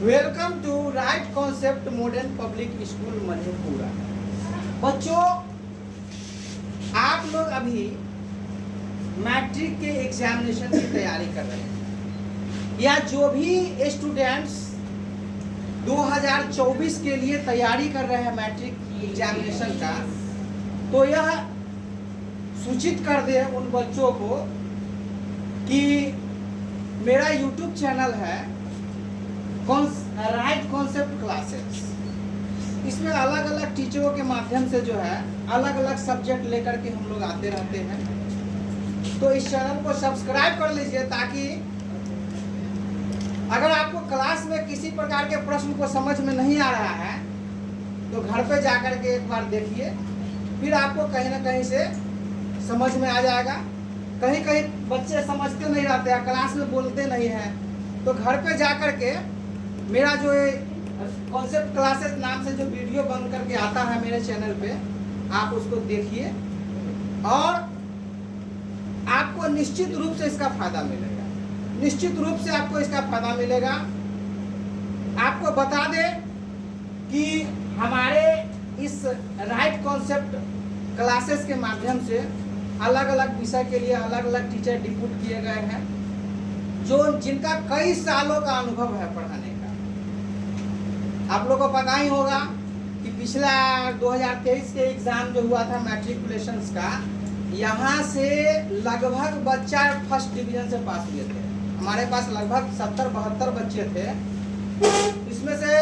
Welcome to right concept modern public school Madhepura. बच्चों, आप लोग अभी मैट्रिक के एग्जामिनेशन की तैयारी कर रहे हैं या जो भी स्टूडेंट्स 2024 के लिए तैयारी कर रहे हैं मैट्रिक एग्जामिनेशन का, तो यह सूचित कर दे उन बच्चों को कि मेरा YouTube चैनल है राइट कॉन्सेप्ट क्लासेस। इसमें अलग अलग टीचरों के माध्यम से जो है अलग अलग सब्जेक्ट लेकर के हम लोग आते रहते हैं। तो इस चैनल को सब्सक्राइब कर लीजिए ताकि अगर आपको क्लास में किसी प्रकार के प्रश्न को समझ में नहीं आ रहा है तो घर पे जाकर के एक बार देखिए, फिर आपको कहीं ना कहीं से समझ में आ जाएगा। कहीं कहीं बच्चे समझते नहीं रहते हैं, क्लास में बोलते नहीं हैं, तो घर पे जाकर के मेरा जो कॉन्सेप्ट क्लासेस नाम से जो वीडियो बन करके आता है मेरे चैनल पे, आप उसको देखिए और आपको निश्चित रूप से इसका फायदा मिलेगा। निश्चित रूप से आपको इसका फायदा मिलेगा। आपको बता दें कि हमारे इस राइट कॉन्सेप्ट क्लासेस के माध्यम से अलग अलग विषय के लिए अलग अलग टीचर डिप्यूट किए गए हैं जो जिनका कई सालों का अनुभव है पढ़ाने का। आप लोगों को पता ही होगा कि पिछला 2023 के एग्जाम जो हुआ था मैट्रिकुलेशंस का, यहाँ से लगभग बच्चा फर्स्ट डिवीजन से पास हुए थे। हमारे पास लगभग 70-72 बच्चे थे। इसमें से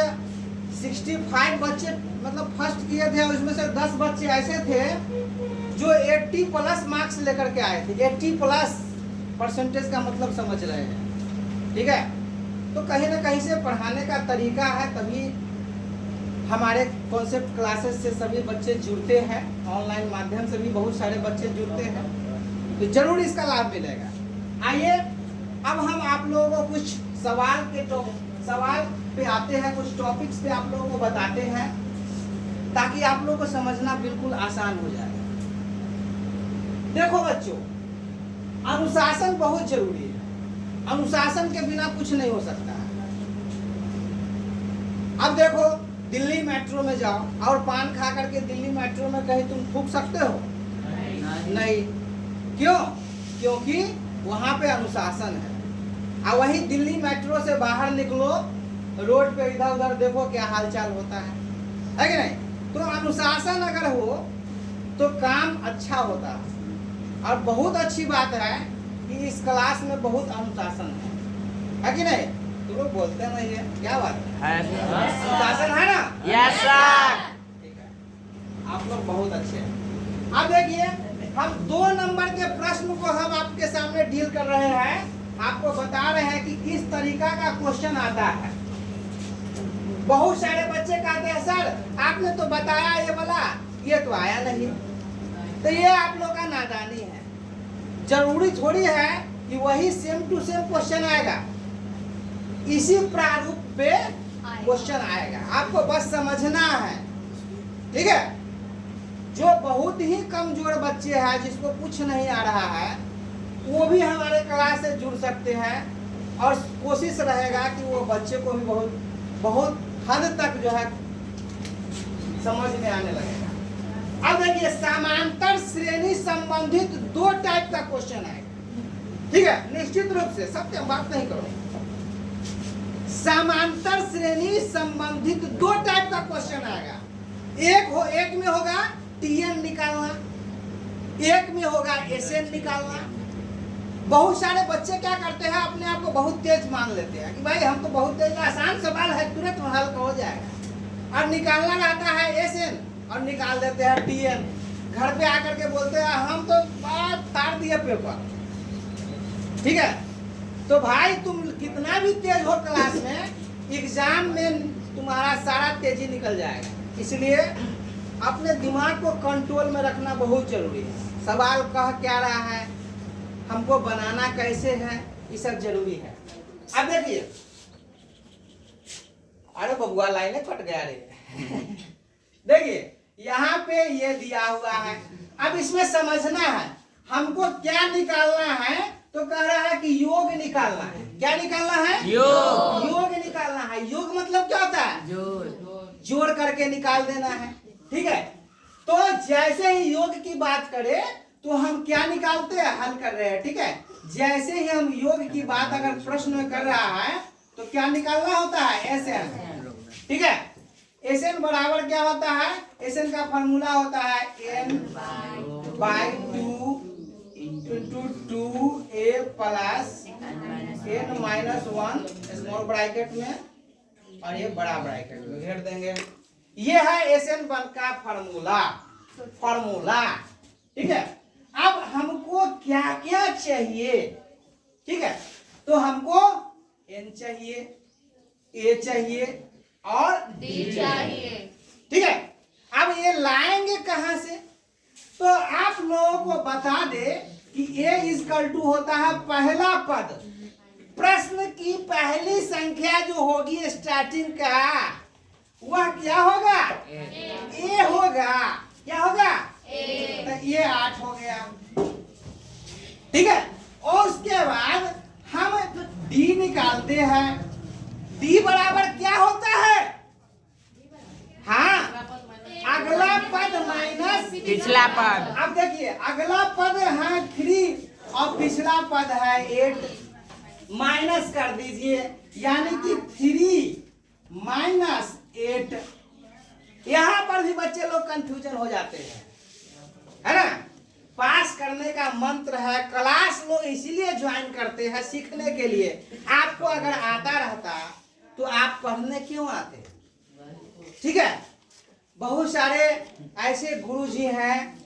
65 बच्चे मतलब फर्स्ट किए थे और इसमें से 10 बच्चे ऐसे थे जो 80+ मार्क्स लेकर के आए थे। 80+ परसेंटेज का मतलब समझ रहे हैं, ठीक है। तो कहीं ना कहीं से पढ़ाने का तरीका है, तभी हमारे कॉन्सेप्ट क्लासेस से सभी बच्चे जुड़ते हैं। ऑनलाइन माध्यम से भी बहुत सारे बच्चे जुड़ते हैं, तो जरूर इसका लाभ मिलेगा। आइए अब हम आप लोगों को कुछ सवाल पे आते हैं, कुछ टॉपिक्स पे आप लोगों को बताते हैं ताकि आप लोगों को समझना बिल्कुल आसान हो जाए। देखो बच्चों, अनुशासन बहुत जरूरी है। अनुशासन के बिना कुछ नहीं हो सकता है। अब देखो, दिल्ली मेट्रो में जाओ और पान खा करके दिल्ली मेट्रो में कहीं तुम थूक सकते हो? नहीं। क्यों? क्योंकि वहां पे अनुशासन है। और वहीं दिल्ली मेट्रो से बाहर निकलो, रोड पे इधर उधर देखो क्या हालचाल होता है कि नहीं? तो अनुशासन अगर हो तो काम अच्छा होता है। और बहुत अच्छी बात है कि इस क्लास में बहुत अनुशासन है कि नहीं? तो लोग बोलते नहीं है, क्या बात है? अनुशासन है ना? Yes sir. ठीक है, आप लोग बहुत अच्छे हैं। अब देखिए, हम 2 नंबर के प्रश्न को हम आपके सामने डील कर रहे हैं। आपको बता रहे हैं कि किस तरीका का क्वेश्चन आता है। बहुत सारे बच्चे कहते हैं सर आपने तो बताया ये वाला, ये तो आया नहीं। तो ये आप लोग का नादानी है। जरूरी थोड़ी है कि वही सेम टू सेम क्वेश्चन आएगा, इसी प्रारूप पे क्वेश्चन आएगा। आपको बस समझना है, ठीक है। जो बहुत ही कमजोर बच्चे हैं, जिसको कुछ नहीं आ रहा है, वो भी हमारे क्लास से जुड़ सकते हैं और कोशिश रहेगा कि वो बच्चे को भी बहुत हद तक जो है समझ में आने लगेगा। अब देखिए, समांतर श्रेणी संबंधित 2 टाइप का क्वेश्चन आएगा, ठीक है। निश्चित रूप से सत्य बात नहीं करो। समांतर श्रेणी संबंधित 2 टाइप का क्वेश्चन आएगा। एक में होगा टीएन निकालना, एक में होगा एसएन निकालना। बहुत सारे बच्चे क्या करते हैं, अपने आप को बहुत तेज मान लेते हैं कि भाई हम तो बहुत तेज, आसान सवाल है, तुरंत हल हो जाएगा। और निकालना रहता है एसएन और निकाल देते हैं टीएन। घर पे आकर के बोलते हैं हम तो बात तार दिए पेपर, ठीक है। तो भाई तुम कितना भी तेज हो क्लास में, एग्जाम में तुम्हारा सारा तेजी निकल जाएगा। इसलिए अपने दिमाग को कंट्रोल में रखना बहुत जरूरी है। सवाल कह क्या रहा है, हमको बनाना कैसे है, ये सब जरूरी है। अब देखिए, अरे बबुआ लाइनें कट गया रे। देखिए यहाँ पे ये दिया हुआ है। अब इसमें समझना है हमको क्या निकालना है। तो कह रहा है कि योग निकालना है। क्या निकालना है? योग निकालना है। योग जोड़ करके निकाल देना है। ठीक है, तो जैसे ही योग की बात करें तो हम क्या निकालते हैं, हल कर रहे हैं। ठीक है, जैसे ही हम योग की बात अगर प्रश्न में कर रहा है तो क्या निकालना होता है, SN। ठीक है, SN बराबर क्या होता है, SN का फॉर्मूला होता है n/2 into 2a plus n-1 small bracket में और ये बड़ा ब्रैकेट में घेर देंगे। ये है SN1 का फॉर्मूला। ठीक है, अब हमको क्या क्या चाहिए। ठीक है, तो हमको n चाहिए, a चाहिए और d चाहिए। ठीक है, अब ये लाएंगे कहां से, तो आप लोगों को बता दे कि a = होता है पहला पद, प्रश्न की पहली संख्या जो होगी स्टार्टिंग का वह क्या होगा, a होगा। क्या होगा, तो ये 8 हो गया। ठीक है, और उसके बाद हम d निकालते हैं। d बराबर क्या होता है, हाँ, अगला पद माइनस पिछला पद। अब देखिए अगला पद है 3 और पिछला पद है 8, माइनस कर दीजिए, यानी कि 3 माइनस 8। यहां पर भी बच्चे लोग कंफ्यूजन हो जाते हैं, है ना। पास करने का मंत्र है, क्लास लोग इसीलिए ज्वाइन करते हैं, सीखने के लिए। आपको अगर आता रहता तो आप पढ़ने क्यों आते। ठीक है, बहुत सारे ऐसे गुरुजी हैं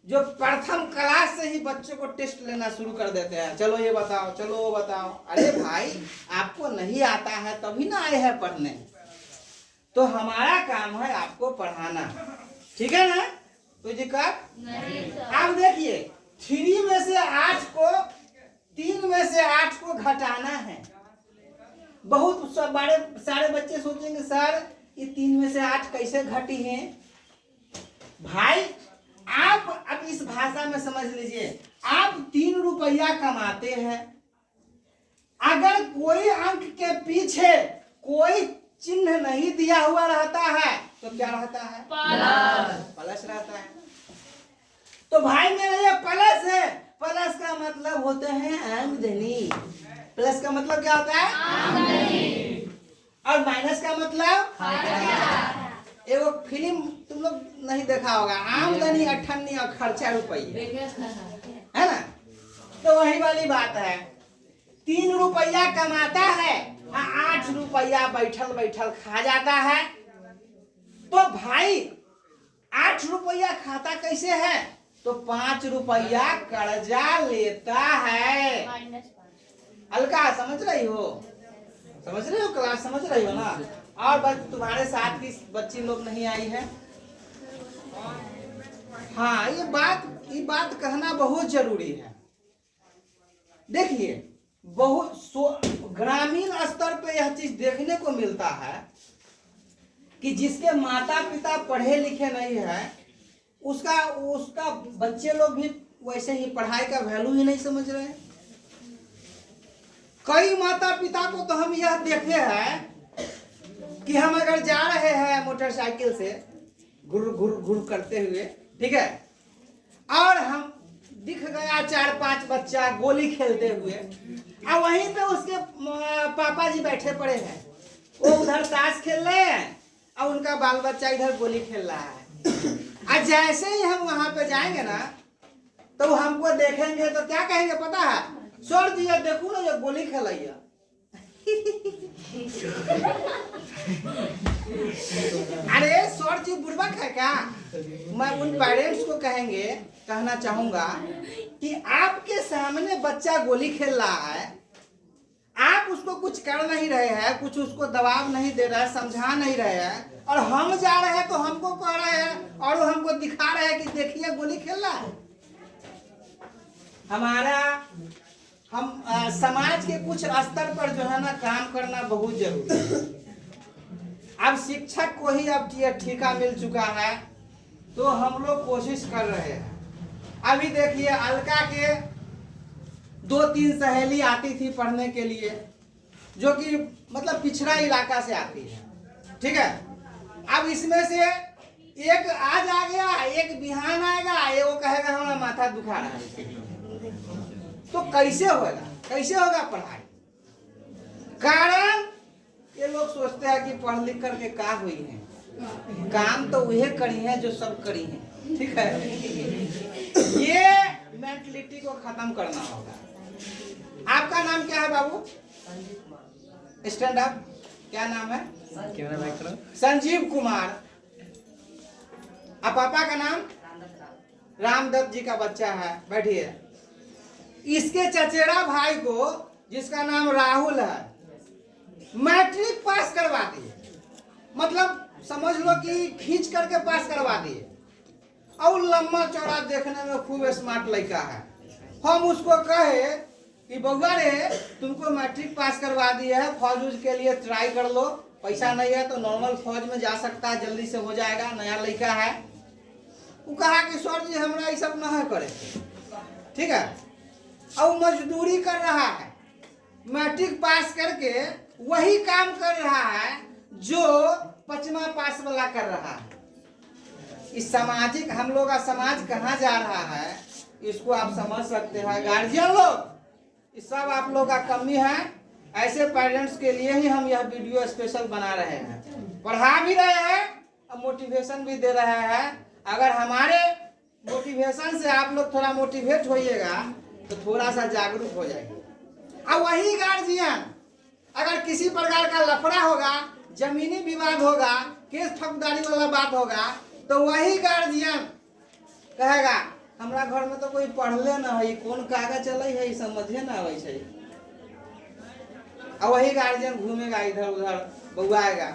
जो प्रथम क्लास से ही बच्चों को टेस्ट लेना शुरू कर देते हैं, चलो ये बताओ, चलो वो बताओ। अरे भाई, आपको नहीं आता है तभी ना आए हैं पढ़ने, तो हमारा काम है आपको पढ़ाना। ठीक है ना, कोई दिक्कत नहीं। अब देखिए 3 में से 8 को 3 में से 8 को घटाना है। बहुत सारे बच्चे सोचेंगे सर ये 3 में से 8 कैसे घटी हैं। भाई आप अब इस भाषा में समझ लीजिए, आप 3 रुपया कमाते हैं, अगर कोई अंक के पीछे कोई चिन्ह नहीं दिया हुआ रहता है तो क्या रहता है, प्लस रहता है। तो भाई मेरा ये प्लस है, प्लस का मतलब होता है आमदनी। प्लस का मतलब क्या होता है, आमदनी। और माइनस का मतलब खर्चा। एगो फिल्म तुम लोग नहीं देखा होगा, आमदनी 98 और खर्चा रुपये, है ना। तो वही वाली बात है, 3 रुपया कमाता है, 8 रुपया बैठल बैठल खा जाता है। तो भाई 8 रुपया खाता कैसे है, तो 5 रुपया कर्जा लेता है। अलका समझ रही हो, समझ रहे हो, क्लास समझ रही हो ना। और बस तुम्हारे साथ की बच्ची लोग नहीं आई है। हाँ, ये बात कहना बहुत जरूरी है। देखिए बहुत ग्रामीण स्तर पे यह चीज देखने को मिलता है कि जिसके माता पिता पढ़े लिखे नहीं है उसका बच्चे लोग भी वैसे ही पढ़ाई का वैल्यू ही नहीं समझ रहे हैं। कई माता पिता को तो हम यह देखे हैं कि हम अगर जा रहे हैं मोटरसाइकिल से घुर घुर घुर करते हुए, ठीक है, और हम दिख गया 4-5 बच्चा गोली खेलते हुए, और वहीं पे उसके पापा जी बैठे पड़े हैं, वो उधर ताश खेल रहे हैं और उनका बाल बच्चा इधर गोली खेल रहा है। और जैसे ही हम वहां पे जाएंगे ना तो हमको देखेंगे तो क्या कहेंगे पता है, सर जी ये देखो ना ये गोली खेलैया। अरे सर जी बुड़बक है क्या। मैं उन पेरेंट्स को कहना चाहूंगा कि आपके सामने बच्चा गोली खेल रहा है, आप उसको कुछ कर नहीं रहे हैं, कुछ उसको दबाव नहीं दे रहे हैं, समझा नहीं रहे हैं, और हम जा रहे हैं तो हमको कह रहे हैं और वो हमको दिखा रहे हैं कि देखिए गोली खेल रहा है। हम समाज के कुछ स्तर पर जो है ना काम करना बहुत जरूरी है। अब शिक्षक को ही अब ठेका मिल चुका है तो हम लोग कोशिश कर रहे हैं। अभी देखिए अलका के 2-3 सहेली आती थी पढ़ने के लिए, जो कि मतलब पिछड़ा इलाका से आती है, ठीक है, अब इसमें से एक आज आ गया, एक बिहान आएगा, ये वो कहेगा हमारा माथा दुखा रहा है, तो कैसे होगा, कैसे होगा पढ़ाई? कारण ये लोग सोचते हैं कि पढ़ लिख करके का हुई है, काम तो वही करी है जो सब करी है, ठीक है। ये मेंटलिटी को खत्म करना होगा। आपका नाम क्या है बाबू? Stand up. क्या नाम है? संजीव कुमार। अब पापा का नाम? रामदत्त जी का बच्चा है। बैठिए। इसके चचेरा भाई को, जिसका नाम राहुल है, मैट्रिक पास करवा दिए, मतलब समझ लो कि खींच करके पास करवा दिए, और लंबा चौड़ा देखने में खूब स्मार्ट लड़का है। हम उसको कहे कि बउआ रे तुमको मैट्रिक पास करवा दिए है, फौज उज के लिए ट्राई कर लो, पैसा नहीं है तो नॉर्मल फौज में जा सकता है, जल्दी से हो जाएगा, नया लड़का है। वो कहा कि सर जी हमरा ये सब नहीं करे, ठीक है। और मजदूरी कर रहा है, मैट्रिक पास करके वही काम कर रहा है जो 5वां पास वाला कर रहा है। इस सामाजिक, हम लोग का समाज कहाँ जा रहा है, इसको आप समझ सकते हैं। गार्जियन लोग, इस सब आप लोग का कमी है। ऐसे पेरेंट्स के लिए ही हम यह वीडियो स्पेशल बना रहे हैं, पढ़ा भी रहे हैं और मोटिवेशन भी दे रहे हैं। अगर हमारे मोटिवेशन से आप लोग थोड़ा मोटिवेट होइएगा तो थोड़ा सा जागरूक हो जाएंगे। अब वही गार्जियन, अगर किसी प्रकार का लफड़ा होगा, जमीनी विवाद होगा, केस फौजदारी वाला बात होगा, तो वही गार्जियन कहेगा हमरा घर में तो कोई पढ़ले ना है, कौन कागज चले है समझे ना आवे छै। और वही गार्जियन घूमेगा इधर उधर, बउआएगा।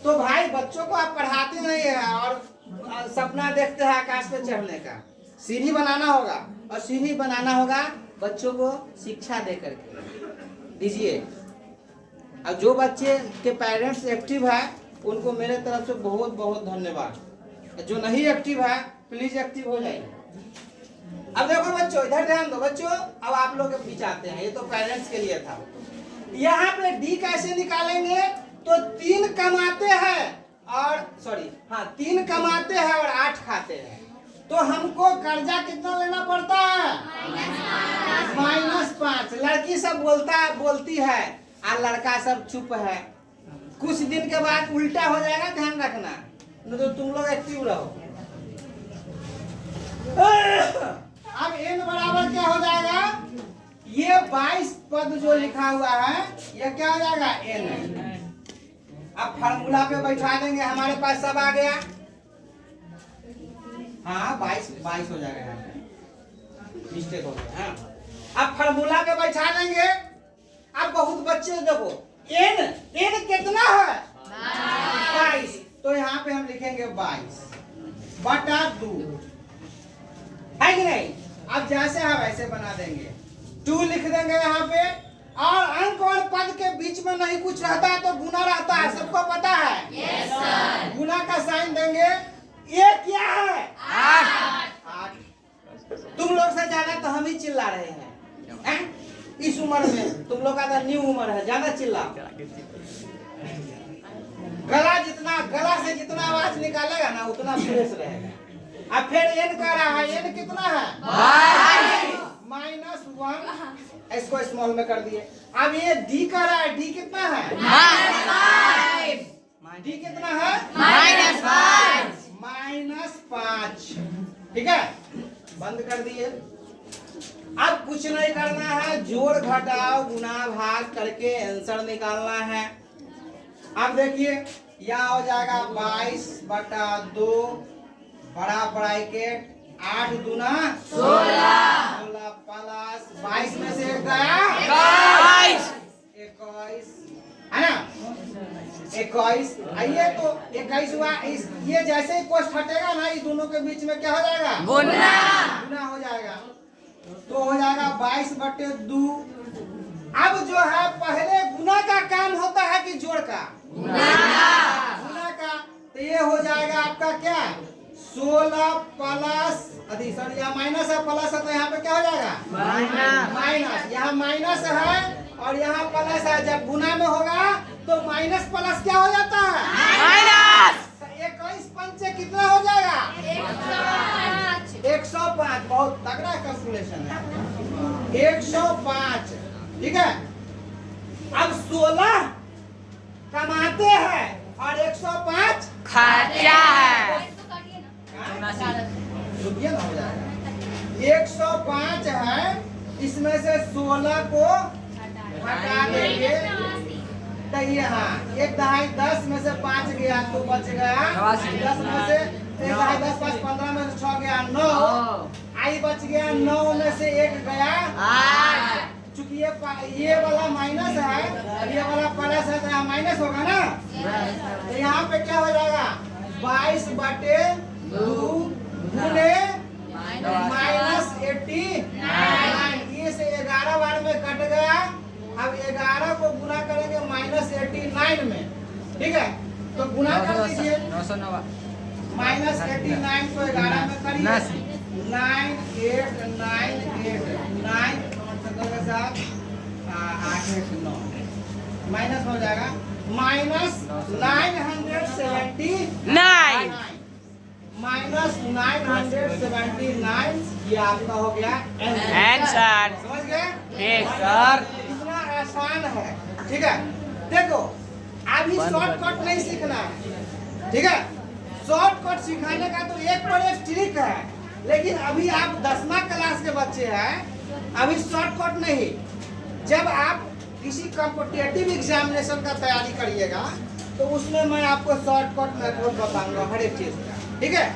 तो भाई बच्चों को आप पढ़ाते नहीं है और सपना देखते हैं आकाश पे चढ़ने का। सीढ़ी बनाना होगा, और सीढ़ी बनाना होगा बच्चों को शिक्षा दे करके दीजिए। और जो बच्चे के पेरेंट्स एक्टिव है उनको मेरे तरफ से बहुत बहुत धन्यवाद। जो नहीं एक्टिव है प्लीज एक्टिव हो जाइए। अब देखो बच्चों, इधर ध्यान दो बच्चों। अब आप लोग के बीच आते हैं, ये तो पेरेंट्स के लिए था। यहाँ पे डी कैसे निकालेंगे? तो 3 कमाते हैं और 3 कमाते हैं और 8 खाते हैं, तो हमको कर्जा कितना लेना पड़ता है? -5। लड़की सब बोलती है और लड़का सब चुप है। कुछ दिन के बाद उल्टा हो जाएगा, ध्यान रखना, नहीं तो तुम लोग एक्टिव रहो। अब n बराबर क्या हो जाएगा? ये 22 पद जो लिखा हुआ है ये क्या हो जाएगा? n। अब फार्मूला पे बैठा देंगे, हमारे पास सब आ गया। हाँ 22 हो जाएगा, यहाँ पे मिस्टेक हो गया। हाँ अब फार्मूला पे बैठा देंगे। अब बहुत बच्चे देखो, n कितना है? 22। तो यहाँ पे हम लिखेंगे 22 बटा 2, है कि नहीं? अब जैसे है वैसे बना देंगे, 2 लिख देंगे यहाँ पे। और अंक और पद के बीच में नहीं कुछ रहता है तो गुना रहता है, सबको पता है? Yes sir. गुना का साइन देंगे। ये क्या है? 8। तुम लोग से ज्यादा तो हम ही चिल्ला रहे हैं, इस उम्र में। तुम लोग का तो न्यू उम्र है, ज्यादा चिल्ला। गला से जितना आवाज निकालेगा ना उतना फ्रेश रहेगा। अब फिर n कह रहा है, n कितना है? -1। इसको स्मॉल में कर दिए। अब ये d कह रहा है, d कितना है? d कितना है? -5। ठीक है, बंद कर दिए। अब कुछ नहीं करना है, जोड़ घटाव गुना भाग करके आंसर निकालना है। अब देखिए यहाँ हो जाएगा 22 बटा 2 बड़ा ब्रैकेट 8 दूना 16 प्लस 22 में से एक गया 21 है ना? 21। आइए तो 21 हुआ। ये जैसे ही कोष्ठ हटेगा ना, इस दोनों के बीच में क्या हो जाएगा? गुना हो जाएगा। तो हो जाएगा 22 बटे 2। अब जो है पहले गुना का काम होता है कि जोड़ का? गुना का। तो ये हो जाएगा आपका क्या? 16 प्लस सॉरी यहाँ माइनस है, प्लस है, तो यहाँ पे क्या हो जाएगा? माइनस। यहाँ माइनस है और यहाँ प्लस है। जब गुना में होगा तो माइनस प्लस क्या हो जाता है? 105, बहुत तगड़ा कैलकुलेशन है। 105, ठीक है। अब 16 कमाते हैं और 105 खर्चा है। रुकिए ना, हो जाएगा। 105 है, इसमें से 16 को हटा देंगे तो यहाँ 1 दहाई 10 में से 5 गया तो बच गया 10 में से 1 दहाई 10 5 15 में से 6 गया 9, आई बच गया 9 में से 1 गया 8। चूंकि ये वाला माइनस है और ये वाला प्लस है तो यहाँ माइनस होगा ना, तो यहाँ पे क्या हो जाएगा 22/2 गुने -89। ये से 11 बार में कट गया। अब 11 को गुना करेंगे -89 में, ठीक है। तो गुना कर दीजिए, -89 को 11 में करिए 9898 के साथ 8 9 माइनस हो जाएगा -979 ये आपका हो गया आंसर। समझ गए? ठीक सर। इतना आसान है, ठीक है। देखो अभी शॉर्टकट नहीं सीखना है, ठीक है। शॉर्टकट सिखाने का तो एक पर एक ट्रिक है, लेकिन अभी आप 10वीं क्लास के बच्चे हैं, अभी शॉर्टकट नहीं। जब आप किसी कॉम्पिटिटिव एग्जामिनेशन का तैयारी करिएगा तो उसमें मैं आपको शॉर्टकट मेथड बताऊंगा हर एक चीज का, ठीक है।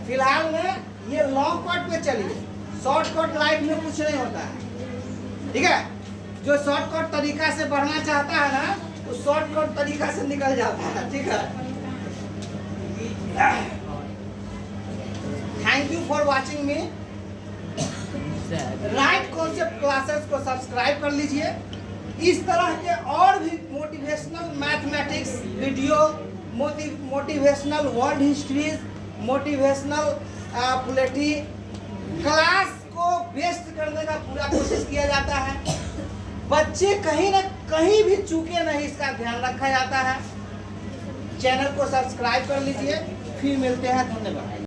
फिलहाल में ये लॉन्ग कट पे चलिए, शॉर्टकट लाइफ में कुछ नहीं होता है, ठीक है। जो शॉर्टकट तरीका से बढ़ना चाहता है ना, वो शॉर्टकट तरीका से निकल जाता है, ठीक है। Thank you for watching me. Right concept classes को सब्सक्राइब कर लीजिए। इस तरह के और भी motivational mathematics video, motivational world histories, motivational polity class को बेस्ट करने का पूरा कोशिश किया जाता है। बच्चे कहीं ना कहीं भी चूके नहीं, इसका ध्यान रखा जाता है। चैनल को सब्सक्राइब कर लीजिए। फिर मिलते हैं, धन्यवाद।